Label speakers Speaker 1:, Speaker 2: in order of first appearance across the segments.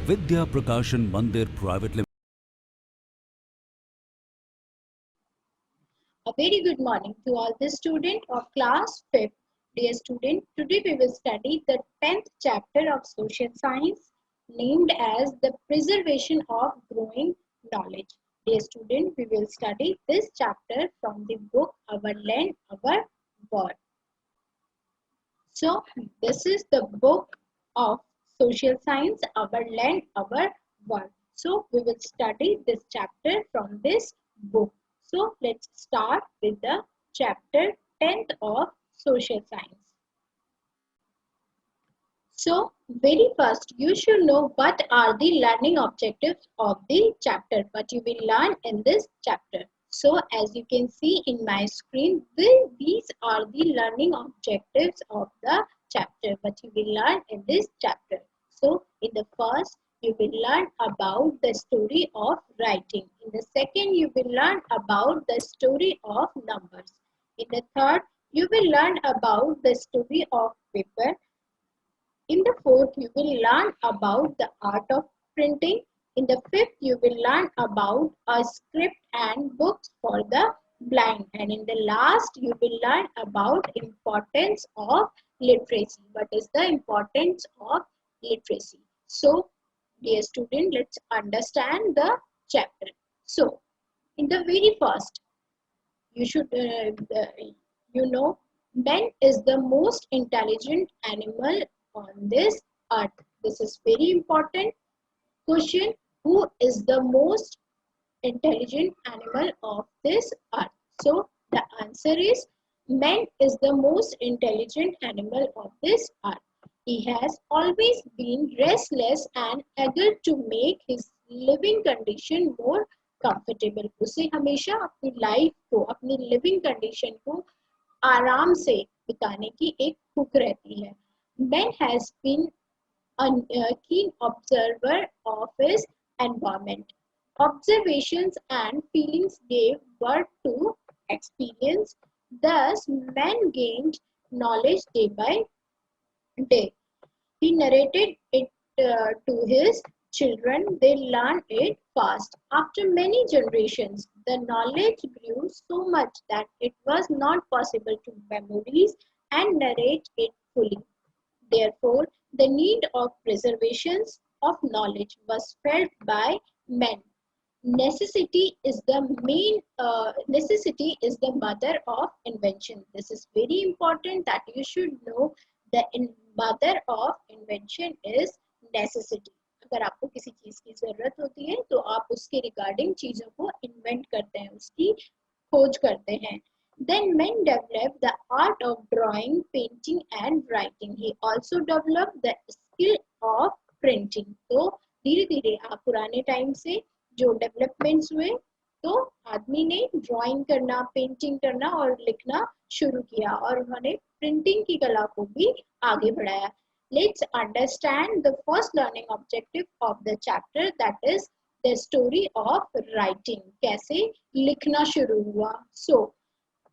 Speaker 1: Vidya Prakashan Mandir Private Limited.
Speaker 2: A very good morning to all the students of class 5th. Dear student, today we will study the 10th chapter of social science named as the preservation of growing knowledge. Dear student, we will study this chapter from the book Our Land, Our World. So, this is the book of social science, Our Land, Our World. So, we will study this chapter from this book. So, let's start with the chapter 10th of social science. So, very first, you should know what are the learning objectives of the chapter, what you will learn in this chapter. So, as you can see in my screen, these are the learning objectives of the chapter, what you will learn in this chapter. So, in the first, you will learn about the story of writing. In the second, you will learn about the story of numbers. In the third, you will learn about the story of paper. In the fourth, you will learn about the art of printing. In the fifth, you will learn about a script and books for the blind. And in the last, you will learn about importance of literacy. What is the importance of literacy? So, dear student, let's understand the chapter. So, in the very first, you should you know man is the most intelligent animal on this earth. This is very important question. Who is the most intelligent animal of this earth? So the answer is man is the most intelligent animal of this earth. He has always been restless and eager to make his living condition more comfortable. उसे हमेशा अपनी life को, अपनी living condition को आराम से बिताने की एक भूख रहती है. Man has been a keen observer of his environment. Observations and feelings gave birth to experience. Thus, man gained knowledge day by day. He narrated it to his children. They learned it fast. After many generations, the knowledge grew so much that it was not possible to memorize and narrate it fully. Therefore, the need of preservation of knowledge was felt by men. Necessity is the mother of invention. This is very important that you should know. Mother of invention is necessity. अगर आपको किसी चीज की जरूरत होती है तो आप उसके रिगार्डिंग चीजों को इन्वेंट करते हैं, उसकी खोज करते हैं. Then men developed the art of drawing, painting and writing. He also developed the skill of printing. तो धीरे धीरे आप पुराने टाइम से जो डेवलपमेंट्स हुए तो आदमी ने ड्राइंग करना, पेंटिंग करना और लिखना शुरू किया और उन्होंने प्रिंटिंग की कला को भी आगे बढ़ाया. Let's understand the first learning objective of the chapter, that is the story of writing. कैसे लिखना शुरू हुआ. So,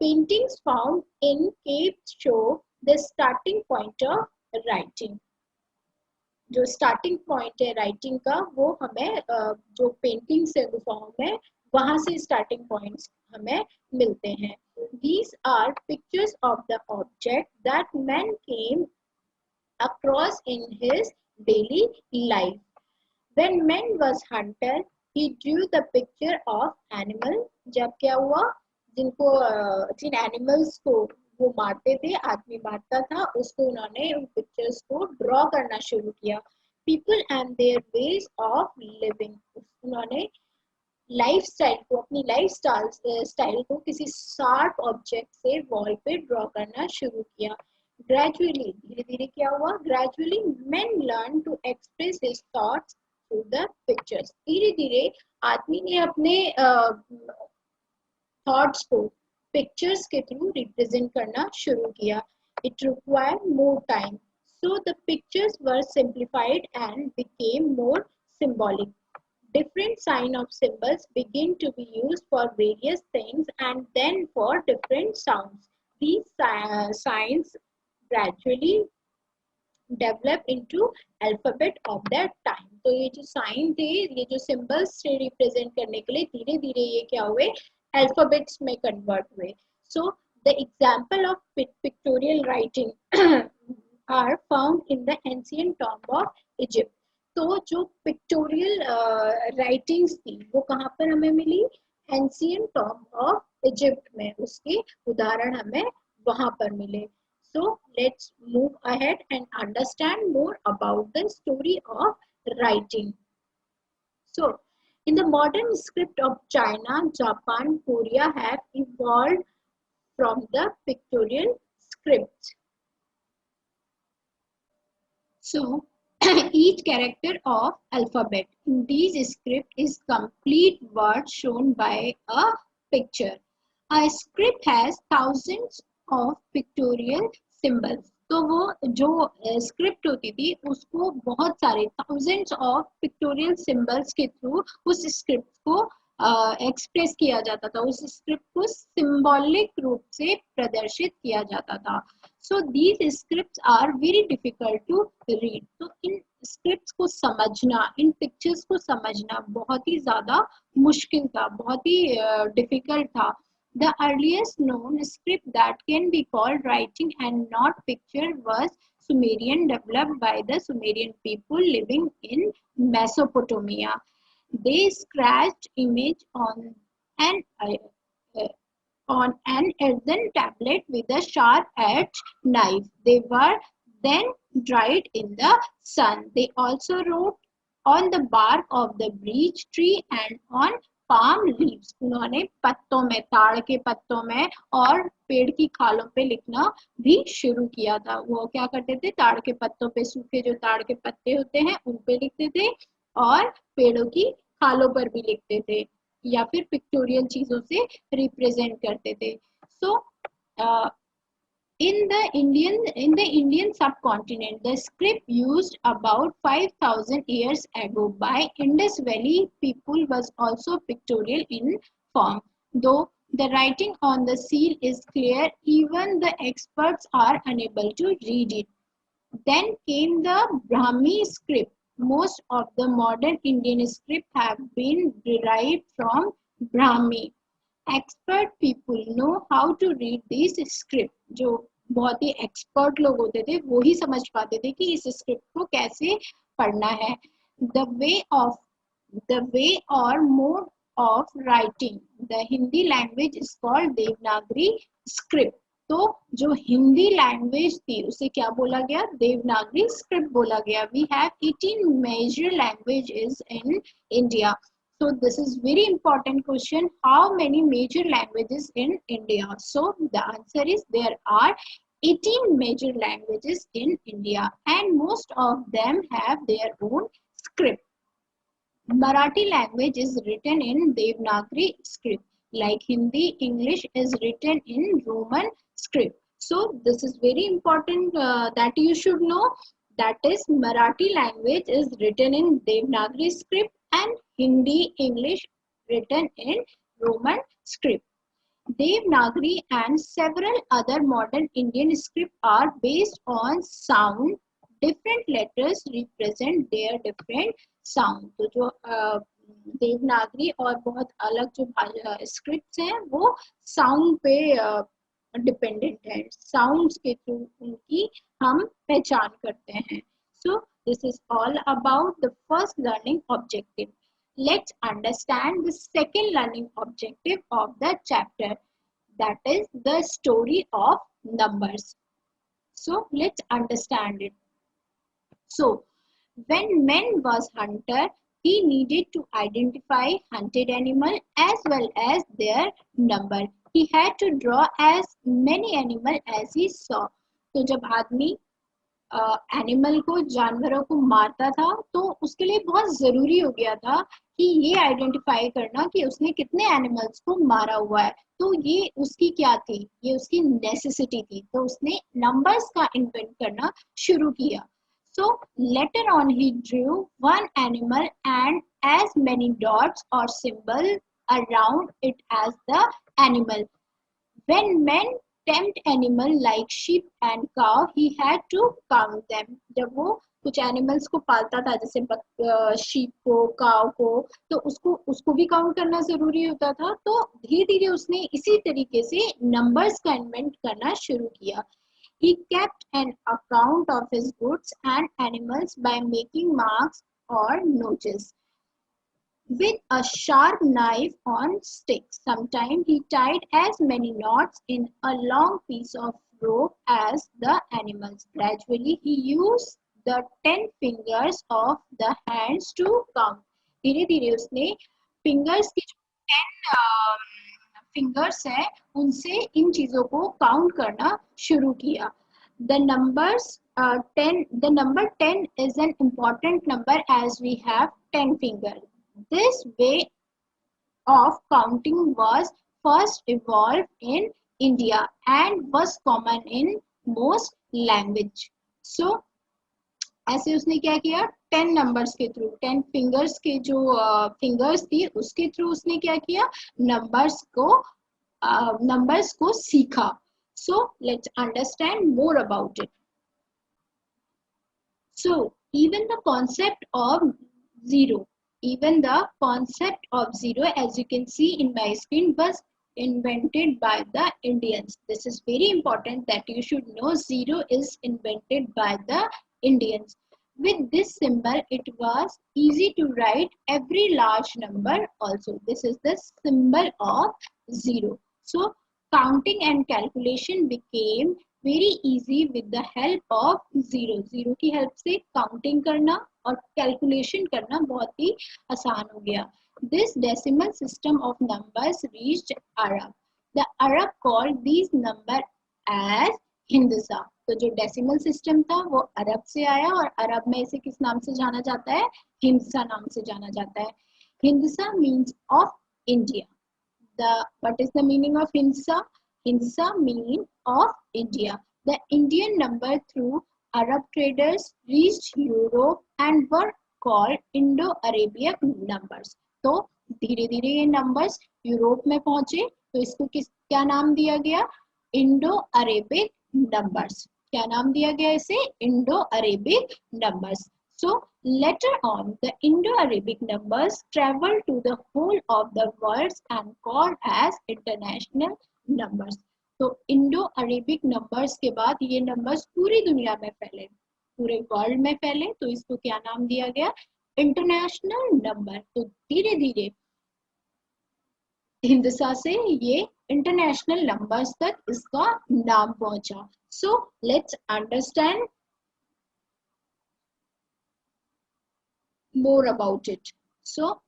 Speaker 2: paintings found in caves show the starting point of writing. जो स्टार्टिंग पॉइंट है राइटिंग का वो हमें जो पेंटिंग से गुफाओं में वहां से स्टार्टिंग पॉइंट्स हमें मिलते हैं. These are pictures of the object that man came across in his daily life. When man was hunter, he drew the picture of animal. जब क्या हुआ, जिन एनिमल्स को वो मारते थे, आदमी मारता था, उसको उन्होंने उन पिक्चर्स को ड्रॉ करना शुरू किया. People and their ways of living, उन्होंने लाइफ स्टाइल को, अपनी लाइफ स्टाइल को किसी शार्प ऑब्जेक्ट से वॉल पे ड्रॉ करना शुरू किया. ग्रेजुअली, धीरे धीरे क्या हुआ, gradually man learn to express his thoughts through the pictures. धीरे धीरे आदमी ने अपने थॉट्स को पिक्चर्स के थ्रू रिप्रेजेंट करना शुरू किया. It required more time, so the pictures were simplified and became more symbolic. Different sign of symbols begin to be used for various things and then for different sounds. These signs gradually develop into alphabet of that time. तो ये जो sign थे, ये जो symbols थे represent करने के लिए, धीरे धीरे ये क्या हुए, अल्फाबेट्स में कन्वर्ट हुए। So the example of pictorial writing are found in the ancient tomb of Egypt. तो जो पिक्टोरियल राइटिंग्स थी वो कहाँ पर हमें मिली, एंशिएंट टॉम्ब ऑफ इजिप्ट में, उसके उदाहरण हमें वहां पर मिले। So let's move ahead and understand more about the story of writing. So in the modern script of China, Japan, Korea have evolved from the pictorial script. So each character of alphabet in these script is complete word shown by a picture. A script has thousands of pictorial symbols. तो वो जो script होती थी उसको बहुत सारे thousands of pictorial symbols के through उस स्क्रिप्ट को एक्सप्रेस किया जाता था, उस स्क्रिप्ट को सिंबॉलिक रूप से प्रदर्शित किया जाता था। So these scripts are very difficult to read. तो इन स्क्रिप्ट्स को समझना, इन पिक्चर्स को समझना बहुत ही ज्यादा मुश्किल था, बहुत ही डिफिकल्ट था। The earliest known script that can be called writing and not picture was Sumerian, developed by the Sumerian people living in Mesopotamia. They scratched image on an earthen tablet with a sharp-edged knife. They were then dried in the sun. They also wrote on the bark of the beech tree and on palm leaves. उन्होंने पत्तों में, ताड़ के पत्तों में और पेड़ की खालों पे लिखना भी शुरू किया था। वो क्या करते थे, ताड़ के पत्तों पे, सूखे जो ताड़ के पत्ते होते हैं उन पे लिखते थे और पेड़ों की खालों पर भी लिखते थे, या फिर पिक्टोरियल चीजों से रिप्रेजेंट करते थे। सो in the Indian subcontinent, the script used about 5,000 years ago by Indus Valley people was also pictorial in form. Though the writing on the seal is clear, even the experts are unable to read it. Then came the Brahmi script. Most of the modern Indian scripts have been derived from Brahmi. Expert people know how to read this script. जो बहुत ही expert लोग होते थे वो ही समझ पाते थे कि इस स्क्रिप्ट को कैसे पढ़ना है। द वे और mode of writing, the Hindi language is called Devanagari script. तो जो हिंदी लैंग्वेज थी उसे क्या बोला गया, देवनागरी स्क्रिप्ट बोला गया। We have 18 major languages in India. So this is very important question. How many major languages in India? So the answer is there are 18 major languages in India and most of them have their own script. Marathi language is written in Devanagari script, like Hindi, English is written in Roman script. So this is very important that you should know. That is, Marathi language is written in Devanagari script and Hindi, English written in Roman script. Devanagari and several other modern Indian scripts are based on sound. Different letters represent their different sound. तो जो देवनागरी और बहुत अलग जो scripts हैं वो sound पे dependent है, साउंड्स के थ्रू उनकी हम पहचान करते हैं। So this is all about the first learning objective. Let's understand the second learning objective of the chapter, that is the story of numbers. So let's understand it. So when man was hunter, he needed to identify hunted animal as well as their number. He had to draw as many animal as he saw. तो जब आदमी animal को, जानवरों को मारता था तो उसके लिए बहुत जरूरी हो गया था कि ये आइडेंटिफाई करना कि उसने कितने एनिमल्स को मारा हुआ है। तो ये उसकी क्या थी, ये उसकी नेसेसिटी थी। तो उसने नंबर्स का इन्वेंट करना शुरू किया। So later on he drew one animal and as many dots or symbols around it as the animal. When men tempt animal like sheep and cow, he had to count them. जब वो कुछ animals को पालता था जैसे sheep को, काव को, तो उसको उसको भी काउंट करना जरूरी होता था. तो धीरे धीरे उसने इसी तरीके से नंबर्स का इन्वेंट करना शुरू किया. He kept an account of his goods and animals by making marks or notches with a sharp knife on stick. Sometimes he tied as many knots in a long piece of rope as the animals. Gradually, he used the 10 fingers of the hands to count. धीरे धीरे उसने fingers की जो 10 fingers है उनसे इन चीजों को count करना शुरू किया. The the number 10 is an important number as we have 10 fingers. This way of counting was first evolved in India and was common in most language. So ऐसे उसने क्या किया, 10 नंबर्स के थ्रू, 10 फिंगर्स के जो फिंगर्स थी उसके through उसने क्या किया, नंबर्स को सीखा. So let's understand more about it. So even the concept of zero, as you can see in my screen, was invented by the Indians. This is very important that you should know zero is invented by the Indians. With this symbol, it was easy to write every large number also. This is the symbol of zero. So counting and calculation became very easy with the help of zero. Zero की help से counting करना और calculation करना बहुत ही आसान हो गया. This decimal system of numbers reached Arab. The Arab called these numbers as हिंदसा. तो जो डेसिमल सिस्टम था वो अरब से आया और अरब में इसे किस नाम से जाना जाता है, हिंदसा नाम से जाना जाता है. हिंदसा means of India. What is the meaning of Hindsa? Hindsa means of India. The Indian number through Arab traders reached Europe and were called Indo-Arabic numbers. तो धीरे धीरे ये नंबर्स यूरोप में पहुंचे तो इसको क्या नाम दिया गया, इंडो अरेबिक नंबर्स. क्या नाम दिया गया इसे, Indo Arabic numbers. So later on, the Indo-Arabic numbers traveled to the whole of the world and called as international numbers. तो Indo-Arabic numbers के बाद ये numbers पूरी दुनिया में फैले, पूरे वर्ल्ड में फैले, तो इसको क्या नाम दिया गया, इंटरनेशनल नंबर. तो धीरे धीरे हिंदसा से ये इंटरनेशनल नंबर्स तक इसका नाम पहुंचा. So let's understand more about it. So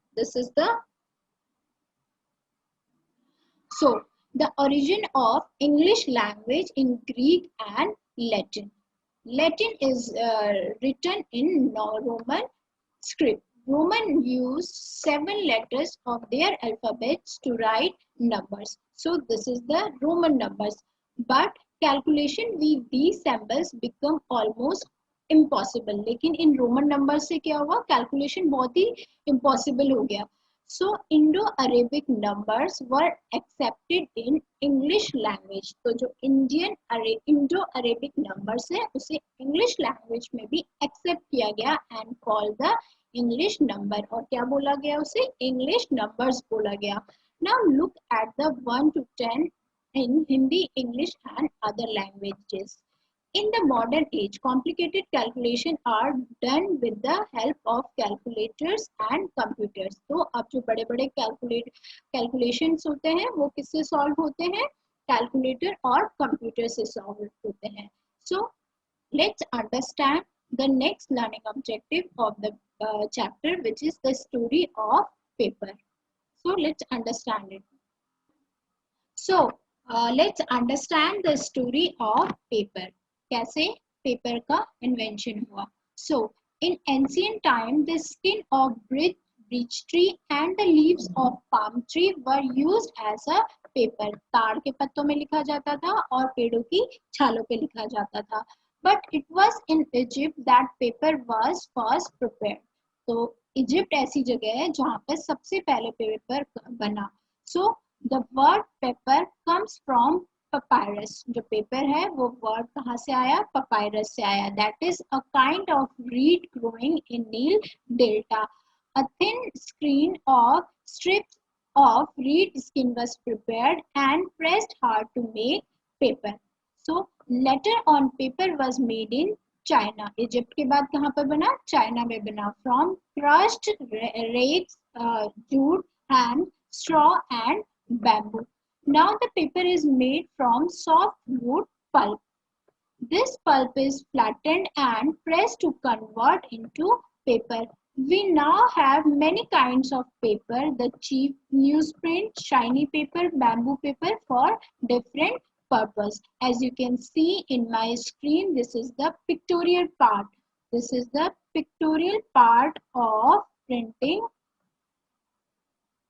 Speaker 2: the origin of English language in Greek and Latin. Latin is written in Roman script. Roman used 7 letters of their alphabets to write numbers. So this is the Roman numbers. But calculation with these symbols become almost impossible. लेकिन in Roman number से क्या हुआ, calculation बहुत ही impossible हो गया. So Indo Arabic numbers were accepted in English language. तो जो Indo Arabic numbers है उसे इंग्लिश लैंग्वेज में भी एक्सेप्ट किया गया and call the English number. और क्या बोला गया, उसे इंग्लिश नंबर्स बोला गया. Now look at the 1 to 10 in Hindi, English and other languages. In the modern age, complicated calculations are done with the help of calculators and computers. तो अब जो बड़े बड़े calculations होते हैं वो किससे solve होते हैं, calculator और computer से solve होते हैं. So let's understand the next learning objective of the chapter, which is the story of paper. So let's understand it. So let's understand the story of paper. कैसे paper का invention हुआ. So in ancient time the skin of birch tree and the leaves of palm tree were used as a paper. ताड़ के पत्तों में लिखा जाता था और पेड़ों की छालों पे लिखा जाता था. But it was in Egypt that paper was first prepared. तो इजिप्ट ऐसी जगह है जहाँ पर सबसे पहले पेपर बना. So the word paper comes from papyrus. जो पेपर है वो वर्ड कहाँ से आया? papyrus से आया. That is a kind of reed growing in Nile Delta. A thin screen of strips of reed skin was prepared and pressed hard to make paper. So letter on paper was made in China. Egypt के बाद कहाँ पर बना? China में बना. From crushed rags, jute and straw and bamboo. Now the paper is made from soft wood pulp. This pulp is flattened and pressed to convert into paper. We now have many kinds of paper: the cheap newsprint, shiny paper, bamboo paper for different purpose. As you can see in my screen, this is the pictorial part. This is the pictorial part of printing,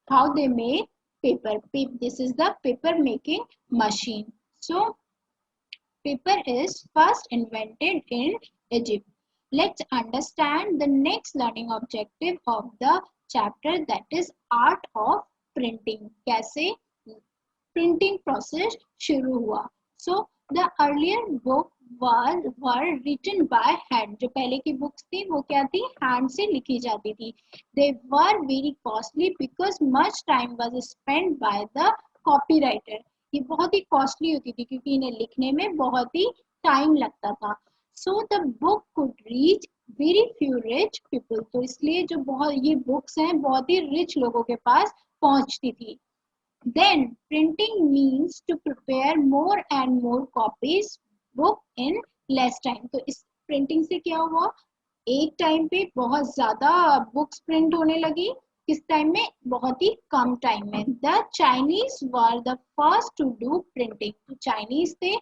Speaker 2: how they make paper. This is the paper making machine. So paper is first invented in Egypt. Let's understand the next learning objective of the chapter, that is art of printing. कैसे printing process शुरू हुआ? So the earlier book were written by hand. जो पहले की books थी वो क्या थी? hand से लिखी जाती थी. They were very costly because much time was spent by the copywriter. ये बहुत ही कॉस्टली होती थी क्योंकि इन्हें लिखने में बहुत ही टाइम लगता था. So the book could reach very few rich people. तो इसलिए जो बहुत ये बुक्स हैं बहुत ही रिच लोगों के पास पहुंचती थी. Then printing means to prepare more and more copies book in less time. तो इस प्रिंटिंग से क्या हुआ? एक टाइम पे बहुत ज्यादा बुक्स प्रिंट होने लगी. किस टाइम में? बहुत ही कम टाइम में. The Chinese were the first to do printing. तो चाइनीज थे,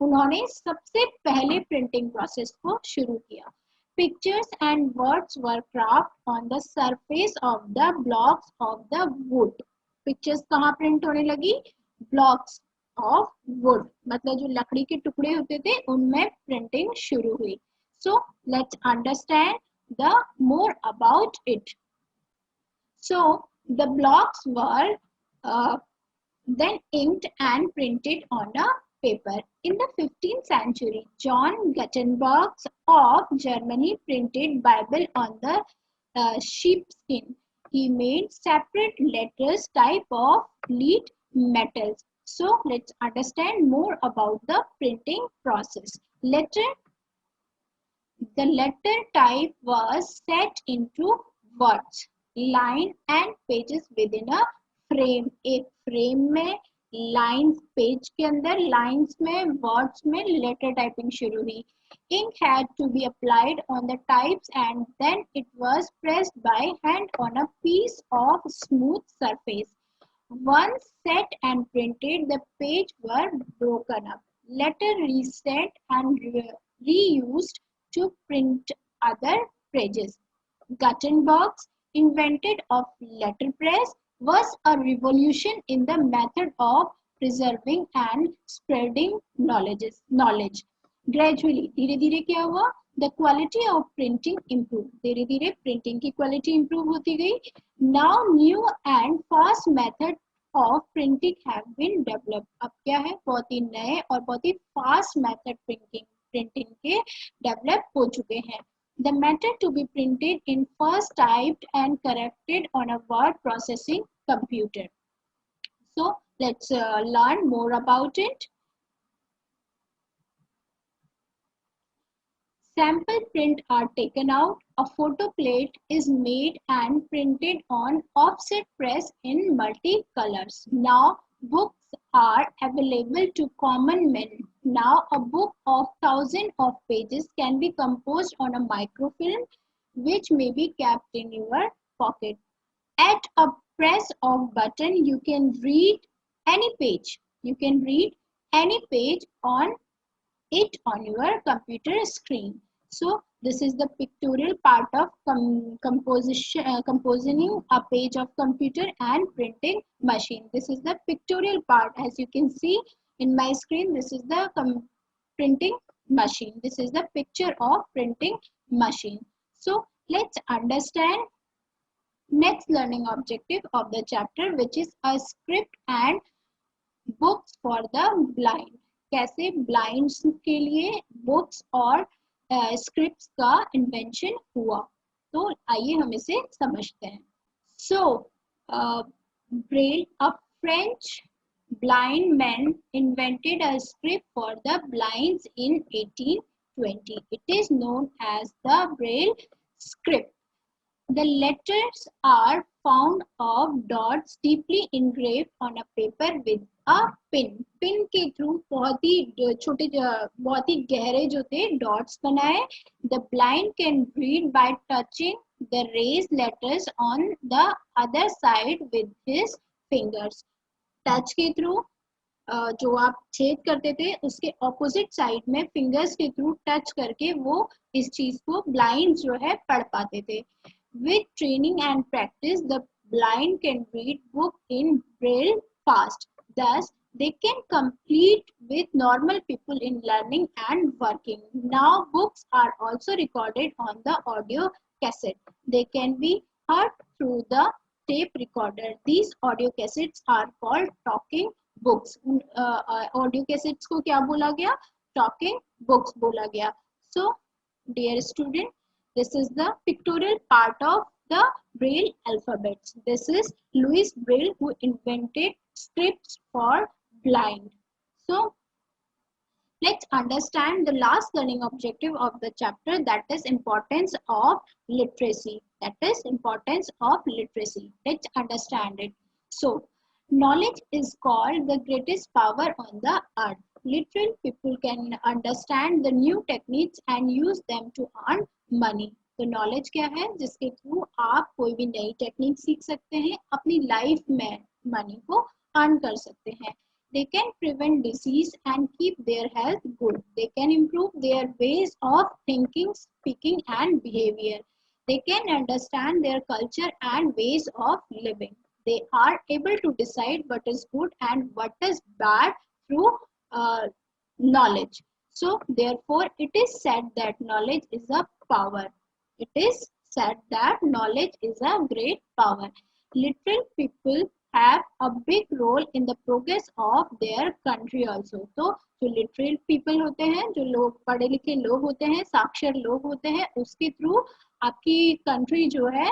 Speaker 2: उन्होंने सबसे पहले प्रिंटिंग प्रोसेस को शुरू किया. Pictures and words were craft on the surface of the blocks of the wood. Pictures कहाँ प्रिंट होने लगी? ब्लॉक्स ऑफ वुड, मतलब जो लकड़ी के टुकड़े होते थे उनमें प्रिंटिंग शुरू हुई. So let's understand the more about it. So the blocks were then inked and printed on a paper. In the 15th century, John Gutenberg of Germany printed Bible on the sheepskin. He made separate letters type of lead metals. So let's understand more about the printing process. The letter type was set into words, line and pages within a frame. एक frame में lines, page के अंदर lines में words में letter typing शुरू हुई. Ink had to be applied on the types and then it was pressed by hand on a piece of smooth surface. Once set and printed, the page were broken up, letter reset and reused to print other pages. Gutenberg's invention of letterpress was a revolution in the method of preserving and spreading knowledge. Gradually, धीरे धीरे क्या हुआ? The quality of printing improved. धीरे धीरे printing की quality improve होती गई. Now new and fast method of printing have been developed. अब क्या है? बहुत ही नए और बहुत ही fast method printing के develop हो चुके हैं. The matter to be printed in first typed and corrected on a word processing computer. So let's learn more about it. Sample print are taken out. A photo plate is made and printed on offset press in multi-colors. Now books are available to common men. Now a book of thousands of pages can be composed on a microfilm which may be kept in your pocket. At a press of button, you can read any page. You can read any page on it on your computer screen. So this is the pictorial part of composing a page of computer and printing machine. This is the pictorial part. As you can see in my screen, this is the printing machine. This is the picture of printing machine. So let's understand next learning objective of the chapter, which is a script and books for the blind, कैसे blinds के लिए books और scripts का invention हुआ। तो आइए हम इसे समझते हैं। So Braille, a French blind man invented a script for the blinds in 1820. It is known as the Braille script. The letters are found of dots deeply engraved on a paper with a pin. Pin के through बहुत ही छोटे बहुत ही गहरे जो थे dots बनाए. The blind can read by touching the raised letters on the other side with his fingers. Touch के through जो आप छेद करते थे उसके ऑपोजिट साइड में फिंगर्स के थ्रू टच करके वो इस चीज को ब्लाइंड जो है पढ़ पाते थे. With training and practice the blind can read book in Braille fast. thus they can compete with normal people in learning and working. Now books are also recorded on the audio cassette. They can be heard through the tape recorder. These audio cassettes are called talking books. Audio cassettes को क्या बोला गया? Talking books बोला गया. So dear student, this is the pictorial part of the Braille alphabets. This is Louis Braille who invented scripts for blind. So let's understand the last learning objective of the chapter, that is importance of literacy. Let's understand it. So knowledge is called the greatest power on the earth. Literate people can understand the new techniques and use them to earn money. तो knowledge क्या है? जिसके through आप कोई भी नई technique सीख सकते हैं, अपनी लाइफ में मनी को अर्न कर सकते हैं. They can prevent disease and keep their health good. They can improve their ways of thinking, speaking and behavior. They can understand their culture and ways of living. They are able to decide what is good and what is bad through knowledge. So therefore it is said that knowledge is a power. It is said that knowledge is a great power. Literate people have a big role in the progress of their country also. तो जो literate people होते हैं, जो लोग पढ़े लिखे लोग होते हैं, साक्षर लोग होते हैं, उसके थ्रू आपकी कंट्री जो है,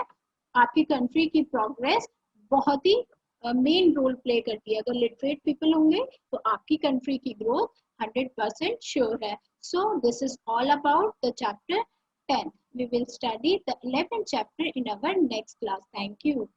Speaker 2: आपकी कंट्री की प्रोग्रेस बहुत ही मेन रोल प्ले करती है. अगर लिटरेट पीपल होंगे तो आपकी कंट्री की ग्रोथ 100% श्योर है. So this is all about the chapter 10. We will study the 11th chapter in our next class. Thank you.